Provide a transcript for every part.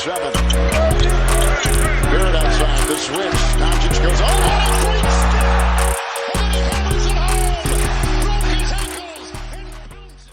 7. Barrett outside the switch. Doncic goes over and freaks. And then he hammers it home. Broke his ankles.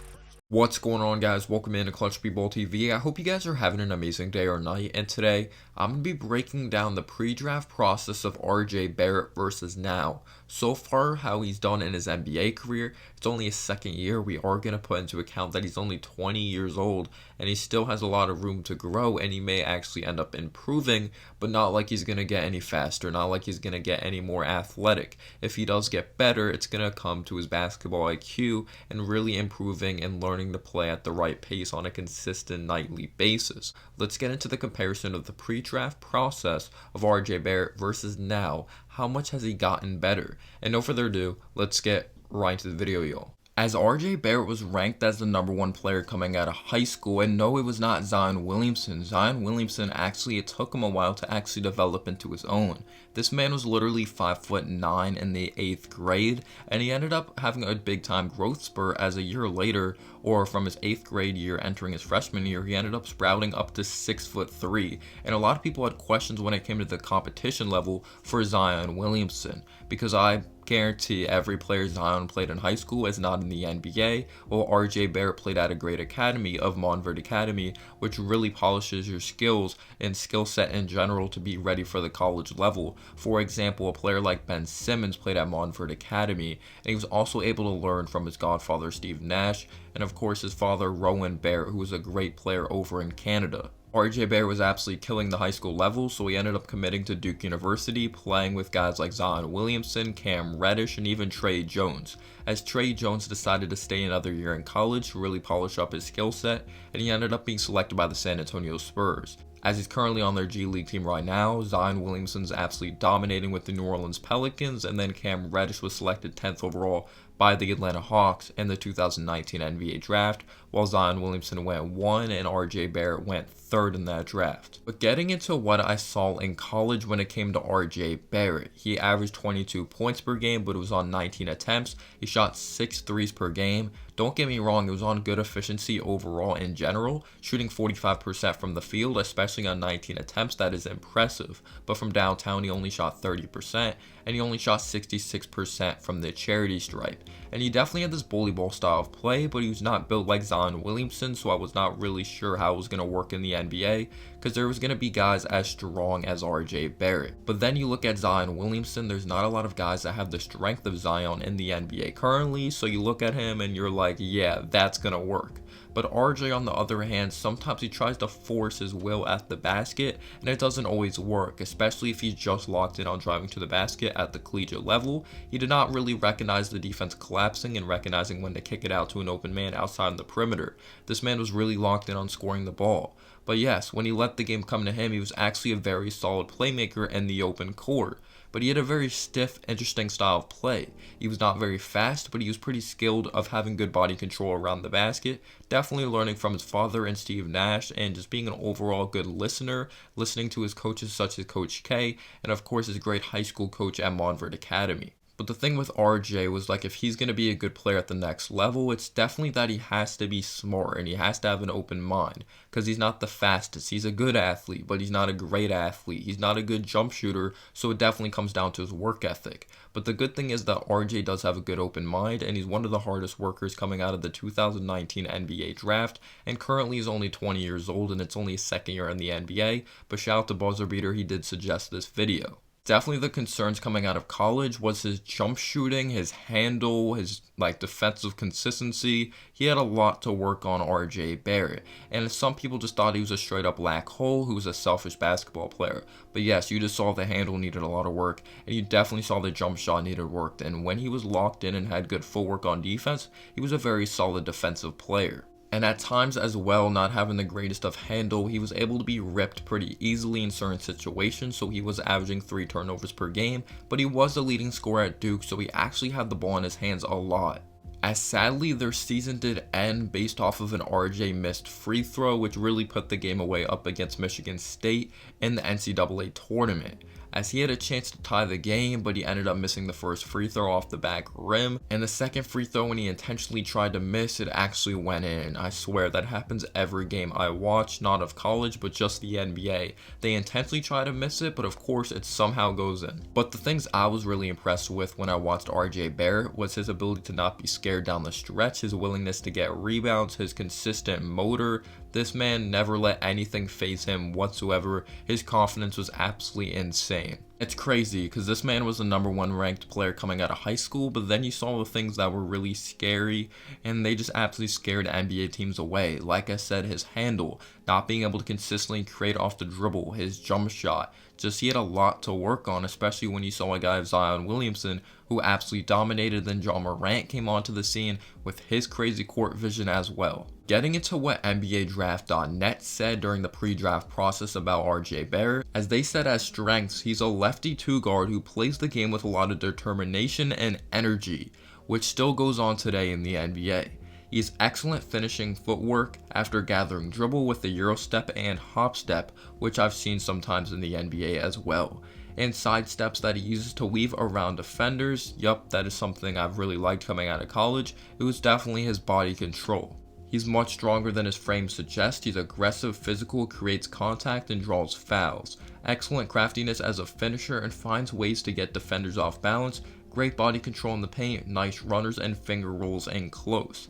What's going on, guys? Welcome into Clutch B-Ball TV. I hope you guys are having an amazing day or night, and today I'm going to be breaking down the pre-draft process of RJ Barrett versus now. So far, how he's done in his NBA career. It's only his second year. We are going to put into account that he's only 20 years old, and he still has a lot of room to grow, and he may actually end up improving, but not like he's going to get any faster, not like he's going to get any more athletic. If he does get better, it's going to come to his basketball IQ and really improving and learning to play at the right pace on a consistent nightly basis. Let's get into the comparison of the pre-draft process of RJ Barrett versus now. How much has he gotten better? And no further ado, let's get right into the video, y'all. As RJ Barrett was ranked as the '1 player coming out of high school, and no, it was not Zion Williamson. Zion Williamson, actually, it took him a while to actually develop into his own. This man was literally 5'9" in the 8th grade, and he ended up having a big time growth spurt as a year later, or from his 8th grade year entering his freshman year, he ended up sprouting up to 6'3". And a lot of people had questions when it came to the competition level for Zion Williamson, because I guarantee every player Zion played in high school is not in the NBA, while RJ Barrett played at a great academy of Montverde Academy, which really polishes your skills and skill set in general to be ready for the college level. For example, a player like Ben Simmons played at Montverde Academy, and he was also able to learn from his godfather Steve Nash, and of course his father Rowan Barrett, who was a great player over in Canada. RJ Barrett was absolutely killing the high school level, so he ended up committing to Duke University, playing with guys like Zion Williamson, Cam Reddish, and even Tre Jones. As Tre Jones decided to stay another year in college to really polish up his skill set, and he ended up being selected by the San Antonio Spurs. As he's currently on their G League team right now, Zion Williamson's absolutely dominating with the New Orleans Pelicans, and then Cam Reddish was selected 10th overall by the Atlanta Hawks in the 2019 NBA draft, while Zion Williamson went 1 and RJ Barrett went 3rd in that draft. But getting into what I saw in college when it came to RJ Barrett, he averaged 22 points per game, but it was on 19 attempts. He shot 6 threes per game. Don't get me wrong, it was on good efficiency overall in general, shooting 45% from the field, especially on 19 attempts. That is impressive. But from downtown, he only shot 30%, and he only shot 66% from the charity stripe. And he definitely had this bully ball style of play, but he was not built like Zion Williamson, so I was not really sure how it was going to work in the NBA, because there was going to be guys as strong as RJ Barrett. But then you look at Zion Williamson, there's not a lot of guys that have the strength of Zion in the NBA currently, so you look at him and you're like, yeah, that's going to work. But RJ, on the other hand, sometimes he tries to force his will at the basket, and it doesn't always work, especially if he's just locked in on driving to the basket at the collegiate level. He did not really recognize the defense collapsing and recognizing when to kick it out to an open man outside the perimeter. This man was really locked in on scoring the ball. But yes, when he let the game come to him, he was actually a very solid playmaker in the open court. But he had a very stiff, interesting style of play. He was not very fast, but he was pretty skilled of having good body control around the basket, definitely learning from his father and Steve Nash, and just being an overall good listener, listening to his coaches such as Coach K, and of course his great high school coach at Montverde Academy. But the thing with RJ was, like, if he's going to be a good player at the next level, it's definitely that he has to be smart and he has to have an open mind, because he's not the fastest. He's a good athlete, but he's not a great athlete. He's not a good jump shooter, so it definitely comes down to his work ethic. But the good thing is that RJ does have a good open mind, and he's one of the hardest workers coming out of the 2019 NBA draft, and currently he's only 20 years old, and it's only his second year in the NBA, but shout out to Buzzer Beater, he did suggest this video. Definitely the concerns coming out of college was his jump shooting, his handle, his defensive consistency. He had a lot to work on, RJ Barrett. And some people just thought he was a straight up black hole who was a selfish basketball player. But yes, you just saw the handle needed a lot of work, and you definitely saw the jump shot needed work. And when he was locked in and had good footwork on defense, he was a very solid defensive player. And at times as well, not having the greatest of handle, he was able to be ripped pretty easily in certain situations, so he was averaging 3 turnovers per game, but he was the leading scorer at Duke, so he actually had the ball in his hands a lot. as sadly their season did end based off of an RJ missed free throw, which really put the game away up against Michigan State in the NCAA tournament, as he had a chance to tie the game, but he ended up missing the first free throw off the back rim, and the second free throw, when he intentionally tried to miss, it actually went in. I swear that happens every game I watch, not of college but just the NBA. They intentionally try to miss it, but of course it somehow goes in. But the things I was really impressed with when I watched RJ Barrett was his ability to not be scared down the stretch, his willingness to get rebounds, his consistent motor. This man never let anything faze him whatsoever. His confidence was absolutely insane. It's crazy because this man was the #1 ranked player coming out of high school, but then you saw the things that were really scary and they just absolutely scared NBA teams away. Like I said, his handle, not being able to consistently create off the dribble, his jump shot, just he had a lot to work on, especially when you saw a guy of Zion Williamson who absolutely dominated. Then Ja Morant came onto the scene with his crazy court vision as well. Getting into what NBADraft.net said during the pre-draft process about RJ Barrett, as they said as strengths, he's a lefty 2 guard who plays the game with a lot of determination and energy, which still goes on today in the NBA. He has excellent finishing footwork after gathering dribble with the Euro step and hop step, which I've seen sometimes in the NBA as well, and side steps that he uses to weave around defenders. Yup, that is something I've really liked coming out of college. It was definitely his body control. He's much stronger than his frame suggests. He's aggressive, physical, creates contact, and draws fouls. Excellent craftiness as a finisher and finds ways to get defenders off balance. Great body control in the paint, nice runners and finger rolls in close.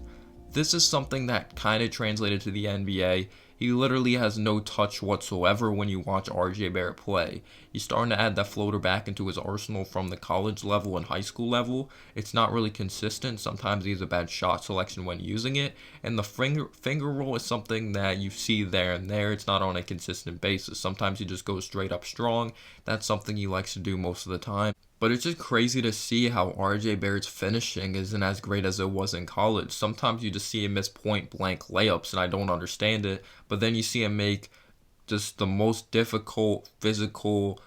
This is something that kind of translated to the NBA. He literally has no touch whatsoever when you watch RJ Barrett play. He's starting to add that floater back into his arsenal from the college level and high school level. It's not really consistent. Sometimes he has a bad shot selection when using it. And the finger roll is something that you see there and there. It's not on a consistent basis. Sometimes he just goes straight up strong. That's something he likes to do most of the time. But it's just crazy to see how RJ Barrett's finishing isn't as great as it was in college. Sometimes you just see him miss point blank layups and I don't understand it. But then you see him make just the most difficult, physical,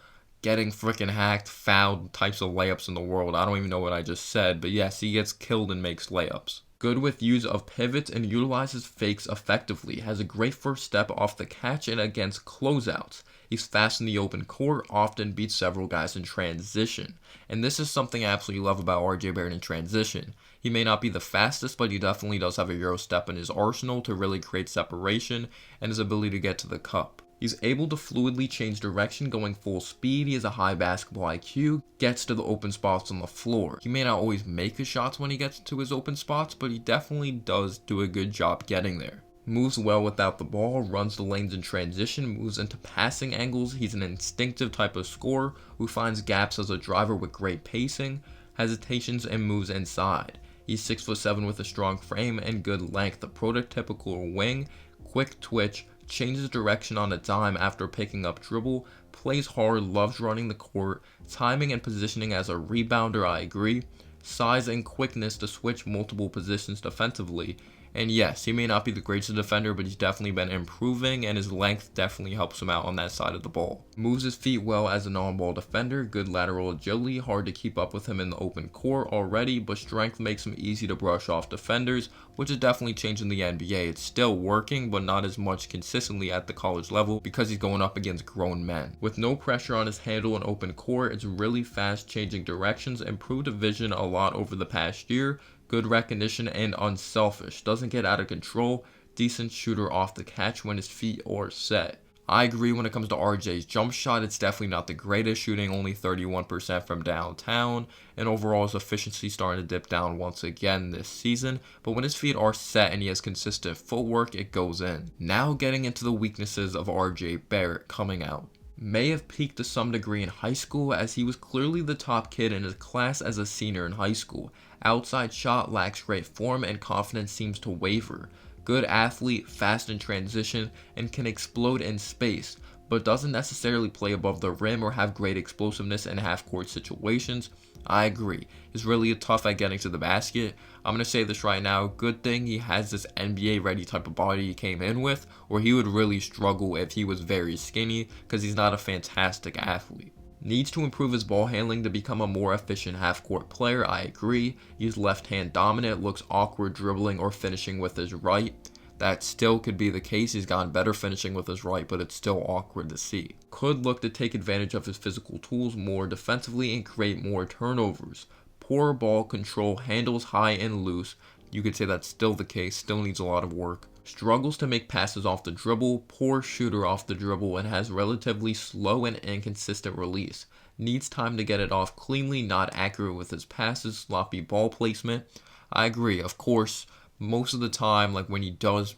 getting freaking hacked, fouled types of layups in the world. I don't even know what I just said. But yes, he gets killed and makes layups. Good with use of pivots and utilizes fakes effectively. Has a great first step off the catch and against closeouts. He's fast in the open court, often beats several guys in transition. And this is something I absolutely love about RJ Barrett in transition. He may not be the fastest, but he definitely does have a Euro step in his arsenal to really create separation and his ability to get to the cup. He's able to fluidly change direction going full speed. He has a high basketball IQ, gets to the open spots on the floor. He may not always make his shots when he gets to his open spots, but he definitely does do a good job getting there. Moves well without the ball, runs the lanes in transition, moves into passing angles. He's an instinctive type of scorer who finds gaps as a driver with great pacing, hesitations, and moves inside. He's 6'7" with a strong frame and good length, a prototypical wing, quick twitch, changes direction on a dime after picking up dribble, plays hard, loves running the court, timing and positioning as a rebounder, I agree, size and quickness to switch multiple positions defensively. And yes, he may not be the greatest defender, but he's definitely been improving, and his length definitely helps him out on that side of the ball. Moves his feet well as an on-ball defender, good lateral agility, hard to keep up with him in the open court already, but strength makes him easy to brush off defenders, which is definitely changing the NBA. It's still working, but not as much consistently at the college level because he's going up against grown men. With no pressure on his handle in open court, it's really fast changing directions, improved vision a lot over the past year, good recognition, and unselfish. Doesn't get out of control. Decent shooter off the catch when his feet are set. I agree when it comes to RJ's jump shot, it's definitely not the greatest, shooting only 31% from downtown, and overall his efficiency starting to dip down once again this season, but when his feet are set and he has consistent footwork, it goes in. Now getting into the weaknesses of RJ Barrett coming out. May have peaked to some degree in high school, as he was clearly the top kid in his class as a senior in high school. Outside shot lacks great form and confidence seems to waver. Good athlete, fast in transition, and can explode in space, but doesn't necessarily play above the rim or have great explosiveness in half-court situations. I agree. He's really tough at getting to the basket. I'm going to say this right now. Good thing he has this NBA-ready type of body he came in with, or he would really struggle if he was very skinny because he's not a fantastic athlete. Needs to improve his ball handling to become a more efficient half-court player, I agree. He's left-hand dominant, looks awkward dribbling or finishing with his right. That still could be the case. He's gotten better finishing with his right, but it's still awkward to see. Could look to take advantage of his physical tools more defensively and create more turnovers. Poor ball control, handles high and loose. You could say that's still the case, still needs a lot of work. Struggles to make passes off the dribble, poor shooter off the dribble, and has relatively slow and inconsistent release. Needs time to get it off cleanly, not accurate with his passes, sloppy ball placement. I agree, of course, most of the time, like when he does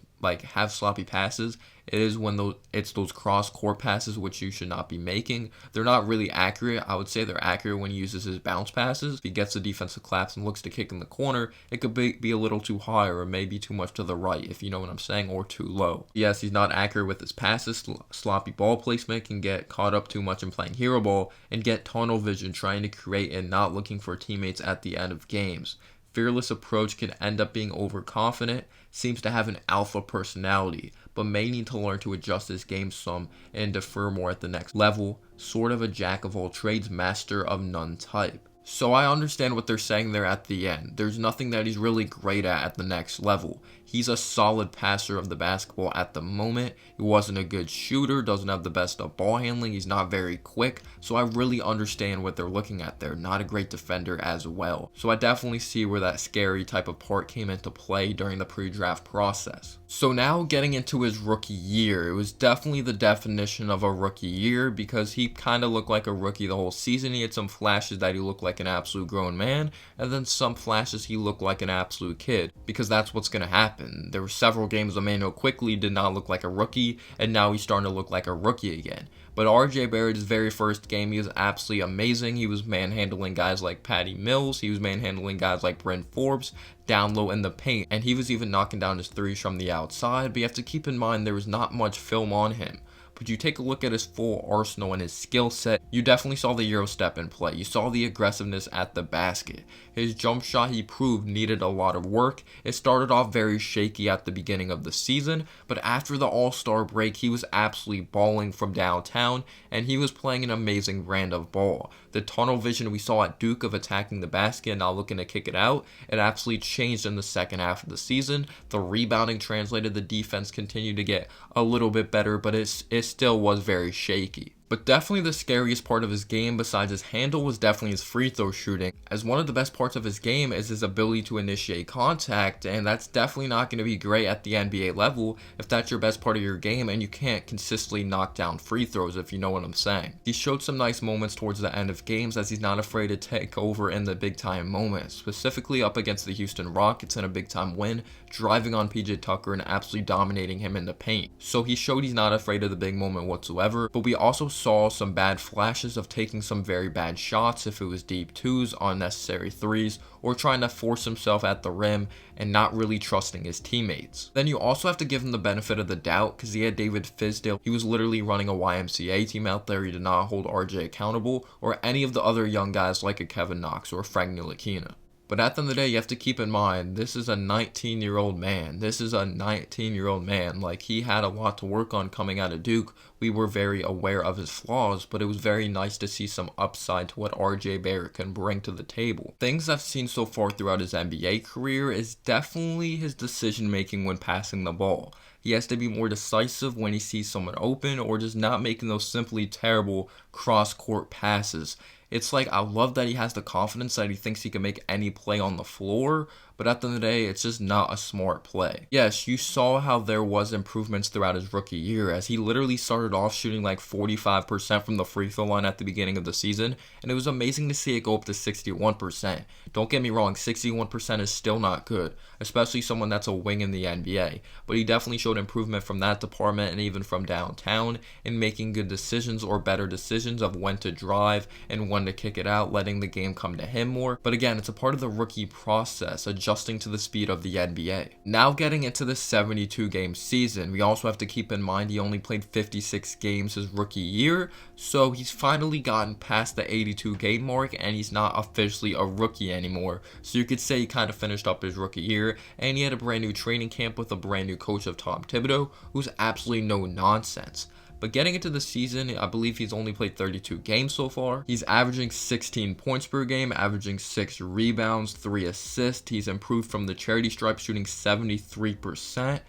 have sloppy passes, it is when it's those cross court passes which you should not be making. They're not really accurate. I would say they're accurate when he uses his bounce passes. If he gets a defensive collapse and looks to kick in the corner, it could be a little too high or maybe too much to the right, if you know what I'm saying, or too low. Yes, he's not accurate with his passes. Sloppy ball placement, can get caught up too much in playing hero ball and get tunnel vision trying to create and not looking for teammates at the end of games. Fearless approach can end up being overconfident, seems to have an alpha personality, but may need to learn to adjust his game some and defer more at the next level, sort of a jack of all trades, master of none type. So I understand what they're saying there at the end. There's nothing that he's really great at the next level. He's a solid passer of the basketball at the moment. He wasn't a good shooter, doesn't have the best of ball handling, he's not very quick. So I really understand what they're looking at there. Not a great defender as well. So I definitely see where that scary type of part came into play during the pre-draft process. So now getting into his rookie year, it was definitely the definition of a rookie year because he kind of looked like a rookie the whole season. He had some flashes that he looked like an absolute grown man, and then some flashes he looked like an absolute kid, because that's what's going to happen. There were several games Emmanuel quickly did not look like a rookie, and now he's starting to look like a rookie again. But RJ Barrett's very first game, he was absolutely amazing. He was manhandling guys like Patty Mills. He was manhandling guys like Bryn Forbes down low in the paint. And he was even knocking down his threes from the outside. But you have to keep in mind there was not much film on him. But you take a look at his full arsenal and his skill set, you definitely saw the Euro step in play. You saw the aggressiveness at the basket. His jump shot, he proved, needed a lot of work. It started off very shaky at the beginning of the season, but after the All-Star break, he was absolutely balling from downtown, and he was playing an amazing brand of ball. The tunnel vision we saw at Duke of attacking the basket and not looking to kick it out, it absolutely changed in the second half of the season. The rebounding translated, the defense continued to get a little bit better, but it still was very shaky. But definitely the scariest part of his game besides his handle was definitely his free throw shooting, as one of the best parts of his game is his ability to initiate contact, and that's definitely not going to be great at the NBA level if that's your best part of your game and you can't consistently knock down free throws, if you know what I'm saying. He showed some nice moments towards the end of games as he's not afraid to take over in the big time moments, specifically up against the Houston Rockets in a big time win, driving on PJ Tucker and absolutely dominating him in the paint. So he showed he's not afraid of the big moment whatsoever, but we also saw some bad flashes of taking some very bad shots, if it was deep twos, unnecessary threes, or trying to force himself at the rim and not really trusting his teammates. Then you also have to give him the benefit of the doubt because he had David Fizdale. He was literally running a YMCA team out there. He did not hold RJ accountable or any of the other young guys like a Kevin Knox or Frank Ntilikina. But at the end of the day, you have to keep in mind, this is a 19-year-old man. This is a 19-year-old man. Like, he had a lot to work on coming out of Duke. We were very aware of his flaws, but it was very nice to see some upside to what RJ Barrett can bring to the table. Things I've seen so far throughout his NBA career is definitely his decision-making when passing the ball. He has to be more decisive when he sees someone open or just not making those simply terrible cross-court passes. It's like, I love that he has the confidence that he thinks he can make any play on the floor, but at the end of the day, it's just not a smart play. Yes, you saw how there was improvements throughout his rookie year, as he literally started off shooting like 45% from the free throw line at the beginning of the season, and it was amazing to see it go up to 61%. Don't get me wrong, 61% is still not good, especially someone that's a wing in the NBA, but he definitely showed improvement from that department and even from downtown in making good decisions or better decisions of when to drive and when to kick it out, letting the game come to him more. But again, it's a part of the rookie process, adjusting to the speed of the NBA. Now getting into the 72 game season, we also have to keep in mind he only played 56 games his rookie year, so he's finally gotten past the 82 game mark and he's not officially a rookie anymore. So you could say he kind of finished up his rookie year and he had a brand new training camp with a brand new coach of Tom Thibodeau who's absolutely no nonsense. But getting into the season, I believe he's only played 32 games so far. He's averaging 16 points per game, averaging 6 rebounds, 3 assists. He's improved from the charity stripe, shooting 73%,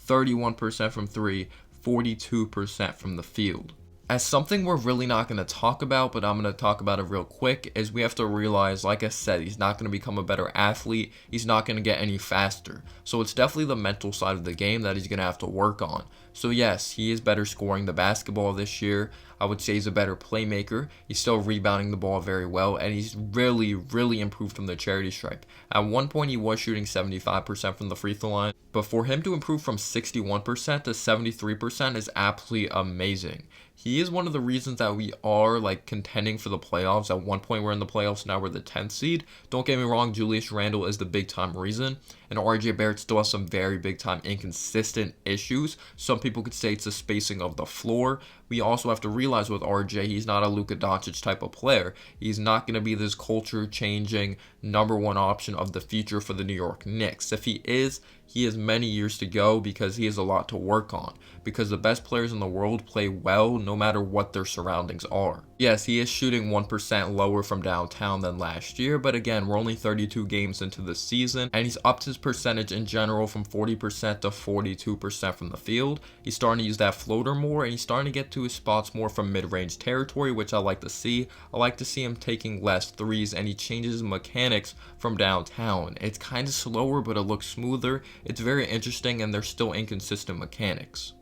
31% from 3, 42% from the field. As something we're really not going to talk about, but I'm going to talk about it real quick, is we have to realize, like I said, he's not going to become a better athlete. He's not going to get any faster. So it's definitely the mental side of the game that he's going to have to work on. So yes, he is better scoring the basketball this year. I would say he's a better playmaker. He's still rebounding the ball very well, and he's really improved from the charity stripe. At one point, he was shooting 75% from the free throw line, but for him to improve from 61% to 73% is absolutely amazing. He is one of the reasons that we are contending for the playoffs. At one point we're in the playoffs, now we're the 10th seed. Don't get me wrong, Julius Randle is the big time reason, and RJ Barrett still has some very big time inconsistent issues. Some people could say it's the spacing of the floor. We also have to realize with RJ, he's not a Luka Doncic type of player. He's not going to be this culture changing number one option of the future for the New York Knicks. If he is, he has many years to go because he has a lot to work on. Because the best players in the world play well no matter what their surroundings are. Yes, he is shooting 1% lower from downtown than last year, but again, we're only 32 games into the season, and he's upped his percentage in general from 40% to 42% from the field. He's starting to use that floater more, and he's starting to get to his spots more from mid-range territory, which I like to see. I like to see him taking less threes, and he changes his mechanics from downtown. It's kind of slower, but it looks smoother. It's very interesting, and they're still inconsistent mechanics.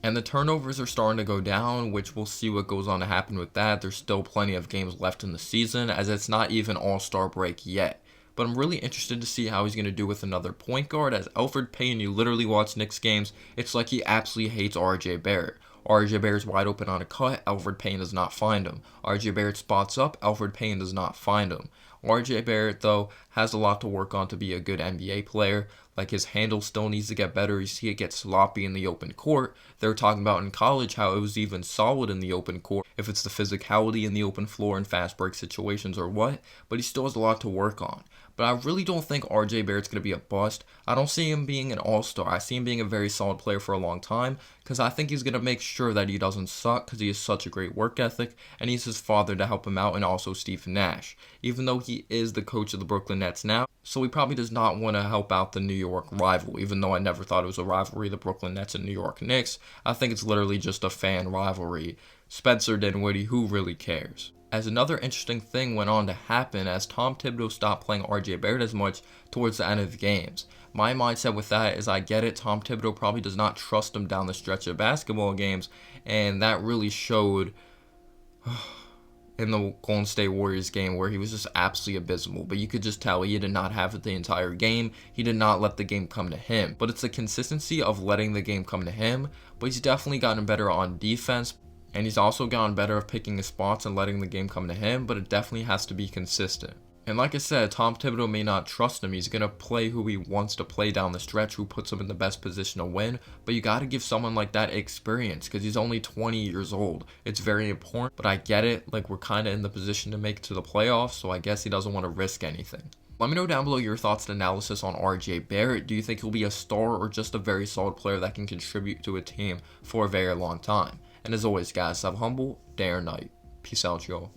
And the turnovers are starting to go down, which we'll see what goes on to happen with that. There's still plenty of games left in the season, as it's not even All-Star break yet. But I'm really interested to see how he's going to do with another point guard, as Elfrid Payton, you literally watch Knicks games, it's like he absolutely hates RJ Barrett. RJ Barrett's wide open on a cut, Elfrid Payton does not find him. RJ Barrett spots up, Elfrid Payton does not find him. RJ Barrett, though, has a lot to work on to be a good NBA player. His handle still needs to get better. You see it get sloppy in the open court. They were talking about in college how it was even solid in the open court, if it's the physicality in the open floor and fast break situations or what, but he still has a lot to work on. But I really don't think RJ Barrett's going to be a bust. I don't see him being an all-star. I see him being a very solid player for a long time, because I think he's going to make sure that he doesn't suck, because he has such a great work ethic, and he's his father to help him out, and also Steve Nash. Even though he is the coach of the Brooklyn Nets now, so he probably does not want to help out the New York rival, even though I never thought it was a rivalry, the Brooklyn Nets and New York Knicks. I think it's literally just a fan rivalry. Spencer Dinwiddie, who really cares? As another interesting thing went on to happen as Tom Thibodeau stopped playing RJ Barrett as much towards the end of the games. My mindset with that is I get it, Tom Thibodeau probably does not trust him down the stretch of basketball games, and that really showed in the Golden State Warriors game where he was just absolutely abysmal. But you could just tell he did not have it the entire game. He did not let the game come to him. But it's the consistency of letting the game come to him. But he's definitely gotten better on defense. And he's also gotten better at picking his spots and letting the game come to him. But it definitely has to be consistent. And like I said, Tom Thibodeau may not trust him. He's going to play who he wants to play down the stretch, who puts him in the best position to win. But you got to give someone like that experience because he's only 20 years old. It's very important, but I get it. We're kind of in the position to make it to the playoffs, so I guess he doesn't want to risk anything. Let me know down below your thoughts and analysis on RJ Barrett. Do you think he'll be a star or just a very solid player that can contribute to a team for a very long time? And as always, guys, have a humble day or night. Peace out, y'all.